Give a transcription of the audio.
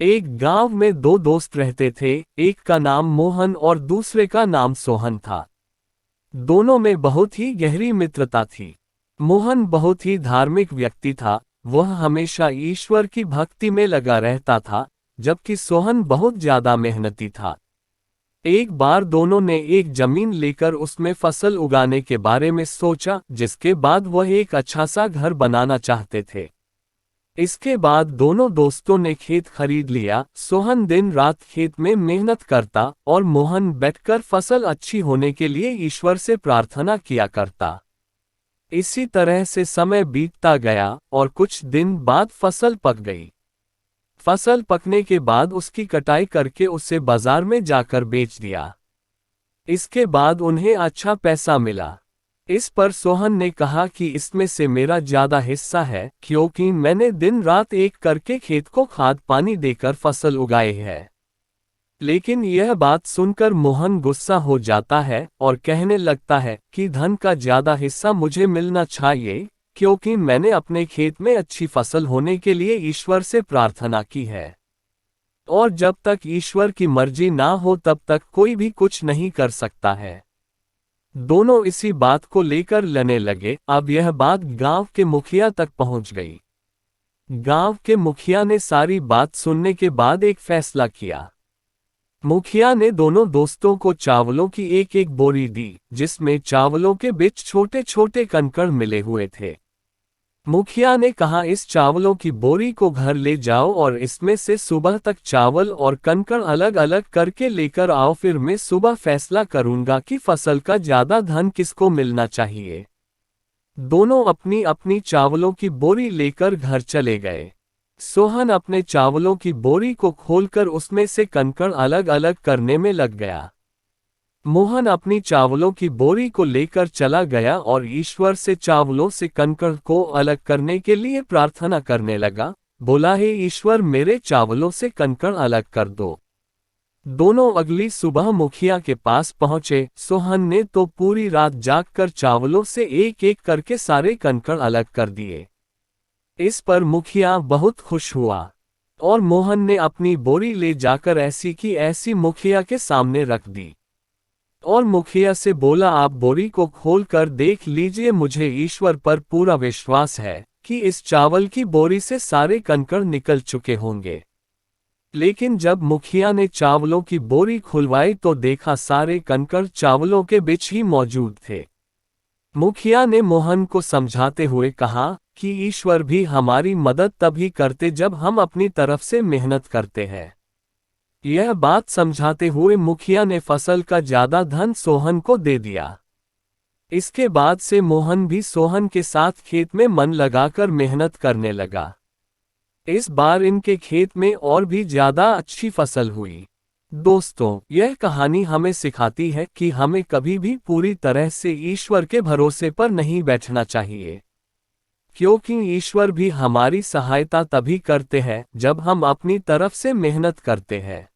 एक गांव में दो दोस्त रहते थे। एक का नाम मोहन और दूसरे का नाम सोहन था। दोनों में बहुत ही गहरी मित्रता थी। मोहन बहुत ही धार्मिक व्यक्ति था। वह हमेशा ईश्वर की भक्ति में लगा रहता था, जबकि सोहन बहुत ज्यादा मेहनती था। एक बार दोनों ने एक जमीन लेकर उसमें फसल उगाने के बारे में सोचा, जिसके बाद वह एक अच्छा सा घर बनाना चाहते थे। इसके बाद दोनों दोस्तों ने खेत खरीद लिया। सोहन दिन रात खेत में मेहनत करता और मोहन बैठकर फसल अच्छी होने के लिए ईश्वर से प्रार्थना किया करता। इसी तरह से समय बीतता गया और कुछ दिन बाद फसल पक गई। फसल पकने के बाद उसकी कटाई करके उसे बाजार में जाकर बेच दिया। इसके बाद उन्हें अच्छा पैसा मिला। इस पर सोहन ने कहा कि इसमें से मेरा ज्यादा हिस्सा है, क्योंकि मैंने दिन रात एक करके खेत को खाद पानी देकर फसल उगाई है। लेकिन यह बात सुनकर मोहन गुस्सा हो जाता है और कहने लगता है कि धन का ज्यादा हिस्सा मुझे मिलना चाहिए, क्योंकि मैंने अपने खेत में अच्छी फसल होने के लिए ईश्वर से प्रार्थना की है। और जब तक ईश्वर की मर्जी ना हो तब तक कोई भी कुछ नहीं कर सकता है। दोनों इसी बात को लेकर लड़ने लगे। अब यह बात गांव के मुखिया तक पहुंच गई। गांव के मुखिया ने सारी बात सुनने के बाद एक फैसला किया। मुखिया ने दोनों दोस्तों को चावलों की एक एक बोरी दी, जिसमें चावलों के बीच छोटे छोटे कंकड़ मिले हुए थे। मुखिया ने कहा, इस चावलों की बोरी को घर ले जाओ और इसमें से सुबह तक चावल और कंकड़ अलग अलग करके लेकर आओ, फिर मैं सुबह फैसला करूंगा कि फसल का ज्यादा धन किसको मिलना चाहिए। दोनों अपनी अपनी चावलों की बोरी लेकर घर चले गए। सोहन अपने चावलों की बोरी को खोलकर उसमें से कंकड़ अलग अलग करने में लग गया। मोहन अपनी चावलों की बोरी को लेकर चला गया और ईश्वर से चावलों से कंकड़ को अलग करने के लिए प्रार्थना करने लगा। बोला, हे ईश्वर, मेरे चावलों से कंकड़ अलग कर दो। दोनों अगली सुबह मुखिया के पास पहुंचे। सोहन ने तो पूरी रात जागकर चावलों से एक एक करके सारे कंकड़ अलग कर दिए। इस पर मुखिया बहुत खुश हुआ और मोहन ने अपनी बोरी ले जाकर ऐसी की ऐसी मुखिया के सामने रख दी और मुखिया से बोला, आप बोरी को खोलकर देख लीजिए, मुझे ईश्वर पर पूरा विश्वास है कि इस चावल की बोरी से सारे कंकड़ निकल चुके होंगे। लेकिन जब मुखिया ने चावलों की बोरी खुलवाई तो देखा सारे कंकड़ चावलों के बीच ही मौजूद थे। मुखिया ने मोहन को समझाते हुए कहा कि ईश्वर भी हमारी मदद तभी करते जब हम अपनी तरफ से मेहनत करते हैं। यह बात समझाते हुए मुखिया ने फसल का ज्यादा धन सोहन को दे दिया। इसके बाद से मोहन भी सोहन के साथ खेत में मन लगाकर मेहनत करने लगा। इस बार इनके खेत में और भी ज्यादा अच्छी फसल हुई। दोस्तों, यह कहानी हमें सिखाती है कि हमें कभी भी पूरी तरह से ईश्वर के भरोसे पर नहीं बैठना चाहिए, क्योंकि ईश्वर भी हमारी सहायता तभी करते हैं जब हम अपनी तरफ से मेहनत करते हैं।